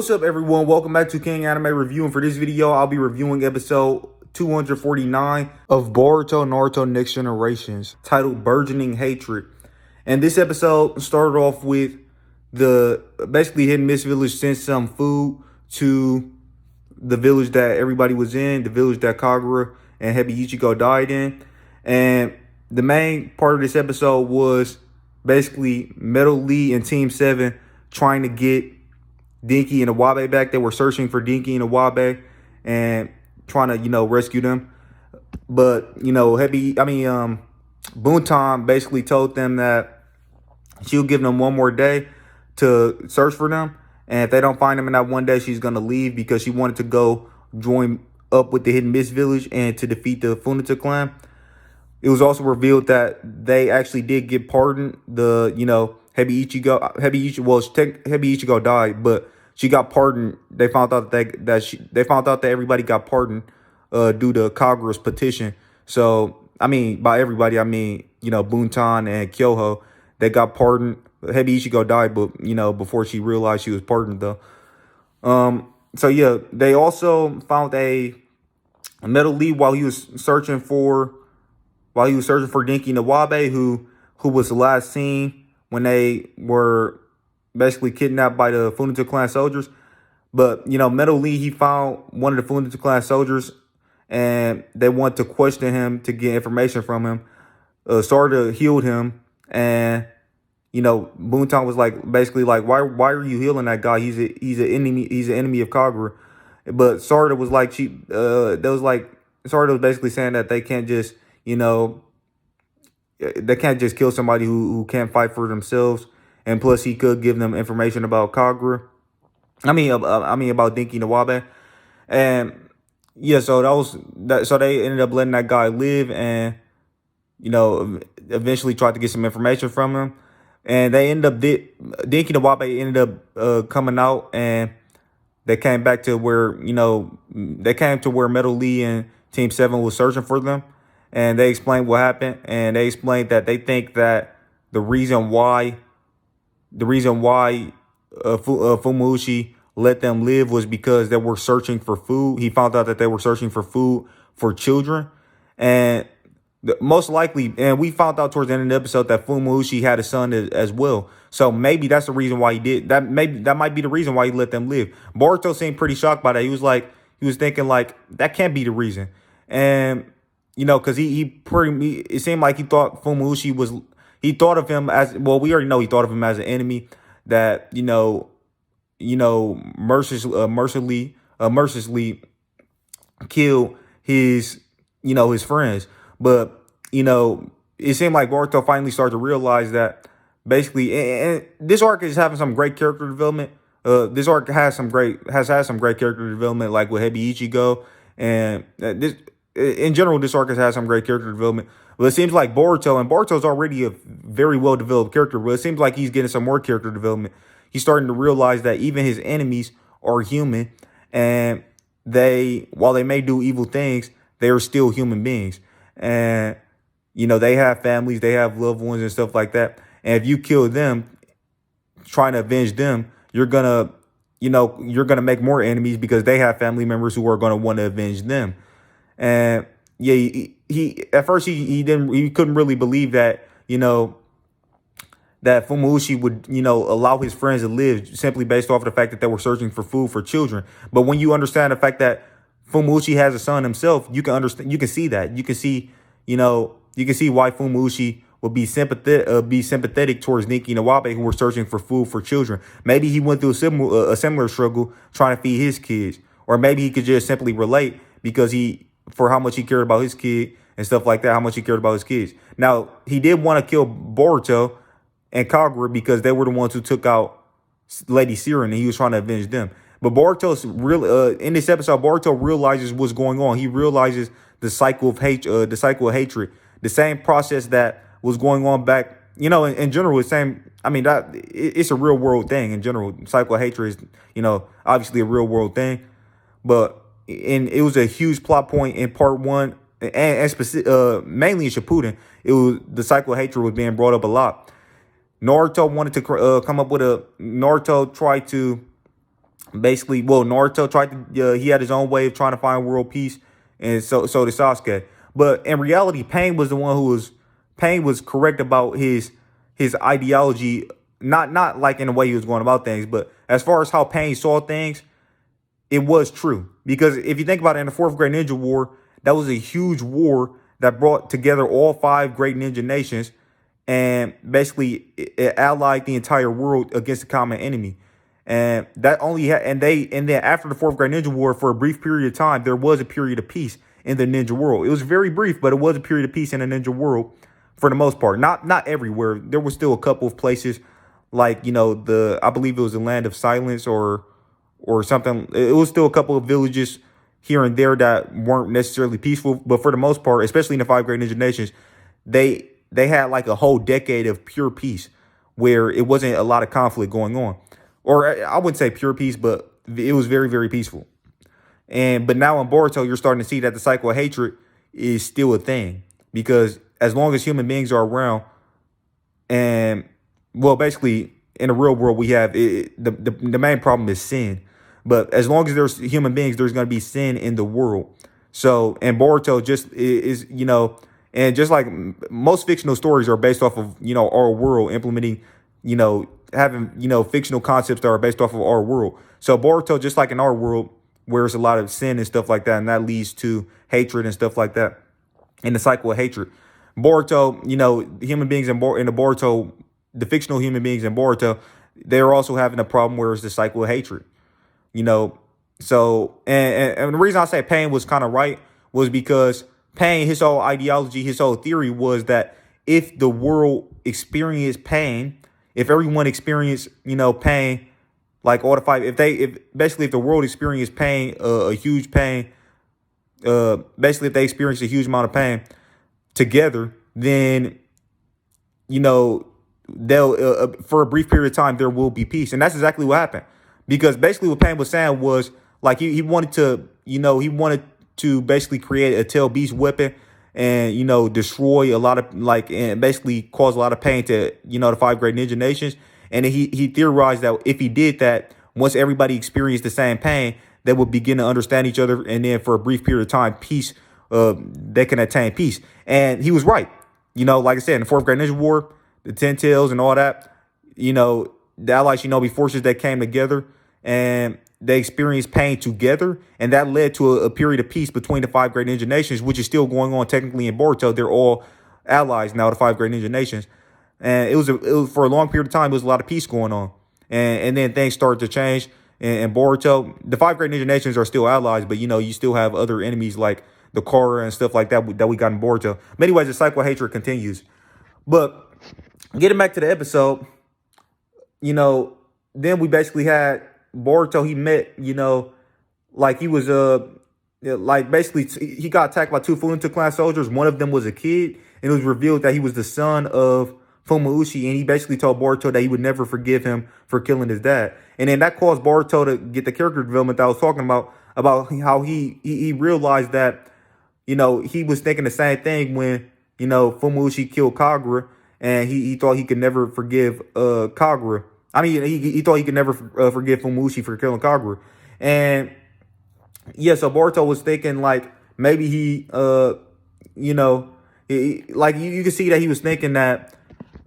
What's up, everyone? Welcome back to King Anime Review, and for this video, I'll be reviewing episode 249 of Boruto Naruto Next Generations, titled Burgeoning Hatred. And this episode started off with the basically Hidden Mist Village sent some food to the village that everybody was in, the village that Kagura and Hebi Ichigo died in. And the main part of this episode was basically Metal Lee and Team 7 trying to get Dinky and Awabe back. They were searching for Dinky and Awabe and trying to, rescue them. But, Buntan basically told them that she'll give them one more day to search for them. And if they don't find them in that one day, she's going to leave because she wanted to go join up with the Hidden Mist Village and to defeat the Funita clan. It was also revealed that they actually did get pardoned. Hebi Ichigo died, but she got pardoned. They found out that everybody got pardoned due to Kagura's petition. So, by everybody, Buntan and Kyoho, they got pardoned. Hebi Ichigo died, but, before she realized she was pardoned, though. They also found a Metal Lee while he was searching for Dinky and Awabe, who was last seen when they were basically kidnapped by the Funita clan soldiers. But, Metal Lee, he found one of the Funita clan soldiers, and they wanted to question him to get information from him. Sarda healed him, and, Buntan was basically like, why are you healing that guy? He's an enemy of Kagura. But Sarda was like, Sarda was basically saying that they can't just, they can't just kill somebody who can't fight for themselves. And plus, he could give them information about Kagura. About Dinky and Awabe. And yeah, so so they ended up letting that guy live, and eventually tried to get some information from him. And they ended up Dinky and Awabe ended up coming out, and they came back to where Metal Lee and Team 7 was searching for them. And they explained what happened, and they explained that they think that the reason why Fumuushi let them live was because they were searching for food. He found out that they were searching for food for children, and most likely, and we found out towards the end of the episode that Fumuushi had a son as well. So maybe that's the reason why he did that. Maybe that might be the reason why he let them live. Boruto seemed pretty shocked by that. He was thinking that can't be the reason, and because it seemed like he thought Fumuushi he thought of him as, well, we already know he thought of him as an enemy that, mercilessly killed his friends. But, it seemed like Boruto finally started to realize that basically, and this arc is having some great character development. This arc has had some great character development, like with Hebi Ichigo, and in general, this arc has had some great character development. But it seems like Boruto's already a very well-developed character, but it seems like he's getting some more character development. He's starting to realize that even his enemies are human, and while they may do evil things, they are still human beings. And, they have families, they have loved ones and stuff like that. And if you kill them, trying to avenge them, you're gonna make more enemies because they have family members who are gonna want to avenge them. And yeah, he at first he couldn't really believe that that Fumuushi would allow his friends to live simply based off of the fact that they were searching for food for children. But when you understand the fact that Fumuushi has a son himself, you can see that. You can see why Fumuushi would be sympathetic towards Dinky and Awabe, who were searching for food for children. Maybe he went through a similar struggle trying to feed his kids, or maybe he could just simply relate because for how much he cared about his kid and stuff like that, how much he cared about his kids. Now, he did want to kill Boruto and Kagura because they were the ones who took out Lady Siren, and he was trying to avenge them. But Boruto's in this episode, Boruto realizes what's going on. He realizes the cycle of hatred, the same process that was going on back, in general, the same. It's a real world thing in general. Cycle of hatred is, obviously a real world thing, but it was a huge plot point in part 1, and mainly in Shippuden. It was the cycle of hatred was being brought up a lot. Naruto wanted to come up with Naruto tried to Basically, well, Naruto tried to, he had his own way of trying to find world peace, and so did Sasuke. But in reality, Pain was correct about his ideology, not like in the way he was going about things, but as far as how Pain saw things, it was true. Because if you think about it, in the Fourth Great Ninja War, that was a huge war that brought together all five great ninja nations, and basically it allied the entire world against a common enemy. And that only had, and then after the Fourth Great Ninja War, for a brief period of time, there was a period of peace in the ninja world. It was very brief, but it was a period of peace in the ninja world for the most part. Not everywhere. There was still a couple of places, like, I believe it was the Land of Silence, or something. It was still a couple of villages here and there that weren't necessarily peaceful, but for the most part, especially in the five great ninja nations, they had like a whole decade of pure peace where it wasn't a lot of conflict going on. Or I wouldn't say pure peace, but it was very, very peaceful. But now in Boruto, you're starting to see that the cycle of hatred is still a thing, because as long as human beings are around, and well, basically in the real world, we have the main problem is sin. But as long as there's human beings, there's going to be sin in the world. So, and Boruto just is, and just like most fictional stories are based off of, our world, implementing, having, fictional concepts that are based off of our world. So Boruto, just like in our world, where there's a lot of sin and stuff like that, and that leads to hatred and stuff like that, and the cycle of hatred. Boruto, human beings in the Boruto, the fictional human beings in Boruto, they're also having a problem where it's the cycle of hatred. So and the reason I say Pain was kind of right was because Pain, his whole ideology, his whole theory was that if the world experienced pain, if everyone experienced, pain, like all the five, if the world experienced pain, a huge pain, basically if they experienced a huge amount of pain together, then, they'll, for a brief period of time, there will be peace. And that's exactly what happened. Because basically what Pain was saying was, like, he wanted to, he wanted to basically create a tail beast weapon and, destroy a lot of, and basically cause a lot of pain to, the five great ninja nations. And then he theorized that if he did that, once everybody experienced the same pain, they would begin to understand each other. And then for a brief period of time, peace, they can attain peace. And he was right. Like I said, in the Fourth Great Ninja War, the Ten Tails and all that, the Allied Shinobi forces that came together, and they experienced pain together, and that led to a period of peace between the five great ninja nations, which is still going on technically in Boruto. They're all allies now, the five great ninja nations, and it was for a long period of time. There was a lot of peace going on, and then things started to change. And Boruto, the five great ninja nations are still allies, but you still have other enemies like the Korra and stuff like that that we got in Boruto. But anyways, the cycle of hatred continues. But getting back to the episode, then we basically had Boruto. He met, like he was like basically he got attacked by two Fullington clan soldiers. One of them was a kid, and it was revealed that he was the son of Fumauchi, and he basically told Boruto that he would never forgive him for killing his dad. And then that caused Boruto to get the character development that I was talking about how he realized that, he was thinking the same thing when, Fumauchi killed Kagura, and he thought he could never forgive Kagura. I mean, he thought he could never forgive Fumauchi for killing Kagura. And yeah, so Boruto was thinking like maybe like you can see that he was thinking that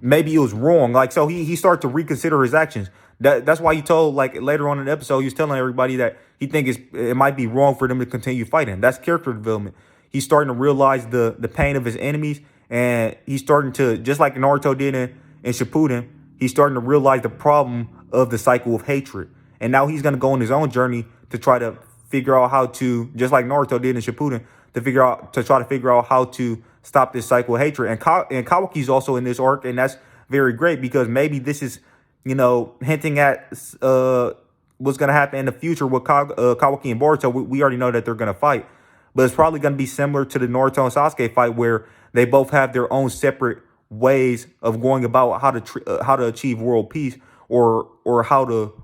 maybe it was wrong. Like, so he started to reconsider his actions. That's why he told, like, later on in the episode, he was telling everybody that he thinks it might be wrong for them to continue fighting. That's character development. He's starting to realize the pain of his enemies, and he's starting to, just like Naruto did in Shippuden, he's starting to realize the problem of the cycle of hatred. And now he's going to go on his own journey to try to figure out how to, just like Naruto did in Shippuden, to try to figure out how to stop this cycle of hatred. And Kawaki's also in this arc, and that's very great because maybe this is, hinting at what's going to happen in the future with Kawaki and Boruto. We already know that they're going to fight, but it's probably going to be similar to the Naruto and Sasuke fight, where they both have their own separate ways of going about how to achieve world peace, or how to,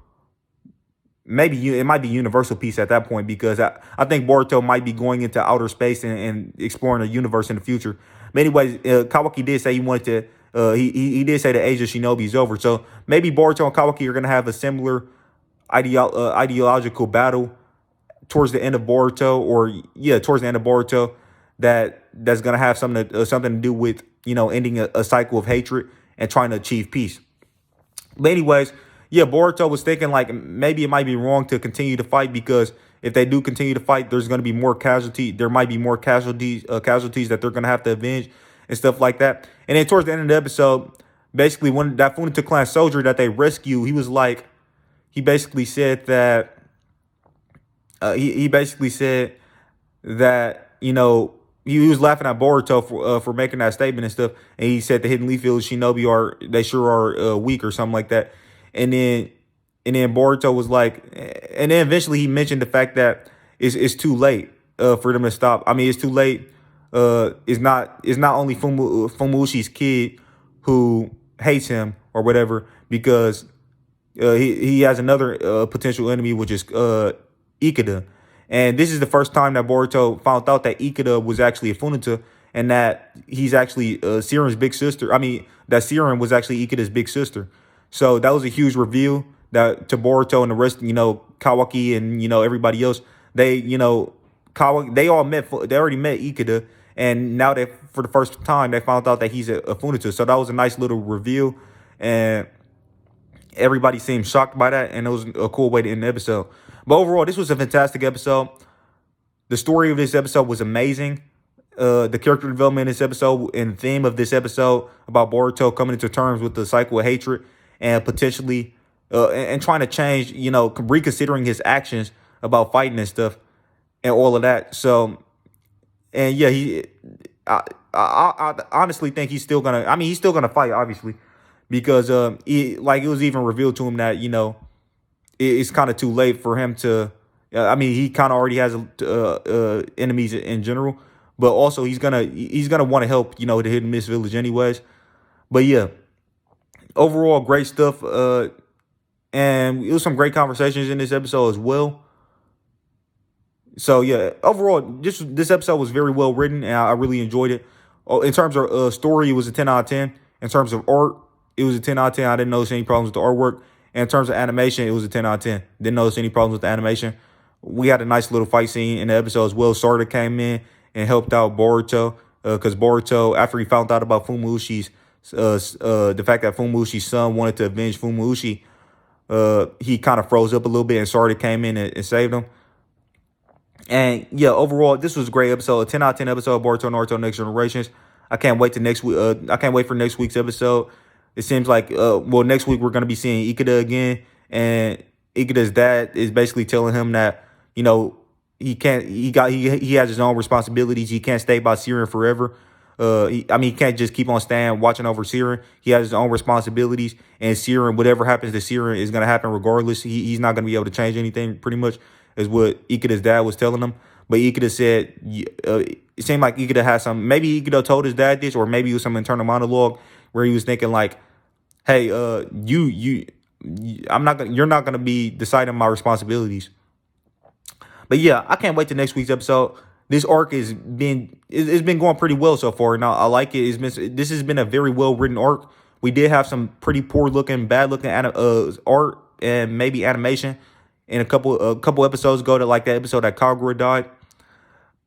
maybe it might be universal peace at that point, because I think Boruto might be going into outer space and exploring a universe in the future. But anyways, Kawaki did say he wanted to, he did say the age of Shinobi is over. So maybe Boruto and Kawaki are going to have a similar ideological battle towards the end of Boruto, or yeah, towards the end of Boruto, that's gonna have something to do with, you know, ending a cycle of hatred and trying to achieve peace. But anyways, yeah, Boruto was thinking like maybe it might be wrong to continue to fight, because if they do continue to fight, there's going to be more casualty. There might be more casualties that they're going to have to avenge and stuff like that. And then towards the end of the episode, basically when that Funato clan soldier that they rescue, he basically said that he basically said that, you know, he was laughing at Boruto for making that statement and stuff, and he said the Hidden Leaf Village Shinobi they sure are weak or something like that. And then Boruto was like, and then eventually he mentioned the fact that it's too late for them to stop. I mean, it's too late. It's not only Fumushi's kid who hates him or whatever, because he has another potential enemy, which is Ikeda. And this is the first time that Boruto found out that Ikeda was actually a Funato, and that he's actually Siren's big sister. I mean, that Siren was actually Ikeda's big sister. So that was a huge reveal that to Boruto and the rest, you know, Kawaki and, you know, everybody else. They, you know, they already met Ikeda, and now they, for the first time, they found out that he's a Funato. So that was a nice little reveal, and everybody seemed shocked by that, and it was a cool way to end the episode. But overall, this was a fantastic episode. The story of this episode was amazing. The character development in this episode and theme of this episode about Boruto coming into terms with the cycle of hatred and potentially and trying to change, you know, reconsidering his actions about fighting and stuff and all of that. So, and yeah, I honestly think he's still gonna. I mean, he's still gonna fight, obviously, because it was even revealed to him that, you know, it's kind of too late for him to. I mean, he kind of already has enemies in general, but also he's gonna want to help, you know, the Hidden Mist Village anyways. But yeah, overall, great stuff. And it was some great conversations in this episode as well. So yeah, overall, this episode was very well written, and I really enjoyed it. In terms of story, it was a 10 out of 10. In terms of art, it was a 10 out of 10. I didn't notice any problems with the artwork. And in terms of animation, it was a 10 out of 10. Didn't notice any problems with the animation. We had a nice little fight scene in the episode as well. Sarda came in and helped out Boruto, because Boruto, after he found out about Fumushi's, the fact that Fumushi's son wanted to avenge Fumushi, he kind of froze up a little bit, and Sarda came in and saved him. And yeah, overall, this was a great episode. A 10 out of 10 episode of Boruto Naruto Next Generations. I can't wait to next week. I can't wait for next week's episode. It seems like next week we're gonna be seeing Ikeda again, and Ikeda's dad is basically telling him that, you know, he has his own responsibilities. He can't stay by Siren forever. He can't just keep on staying watching over Siren. He has his own responsibilities, and Siren, whatever happens to Siren is gonna happen regardless. He's not gonna be able to change anything, pretty much, is what Ikeda's dad was telling him. But Ikeda said, it seemed like Ikeda had some, maybe Ikeda told his dad this, or maybe it was some internal monologue where he was thinking like, hey, you're not gonna be deciding my responsibilities. But yeah, I can't wait to next week's episode. This arc it's been going pretty well so far. Now I like it. This has been a very well written arc. We did have some pretty poor looking, bad looking art and maybe animation in a couple episodes ago, to like that episode that Kagura died.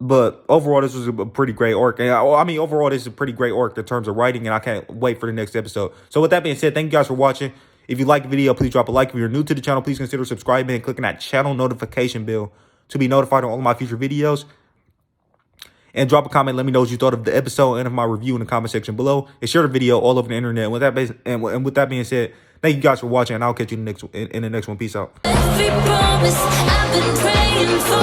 But overall, this was a pretty great arc. And overall, this is a pretty great arc in terms of writing, and I can't wait for the next episode. So with that being said, thank you guys for watching. If you like the video, please drop a like. If you're new to the channel, please consider subscribing and clicking that channel notification bell to be notified on all of my future videos. And drop a comment. Let me know what you thought of the episode and of my review in the comment section below. And share the video all over the internet. And with that being said, thank you guys for watching, and I'll catch you in the next one. Peace out. Every promise I've been praying for.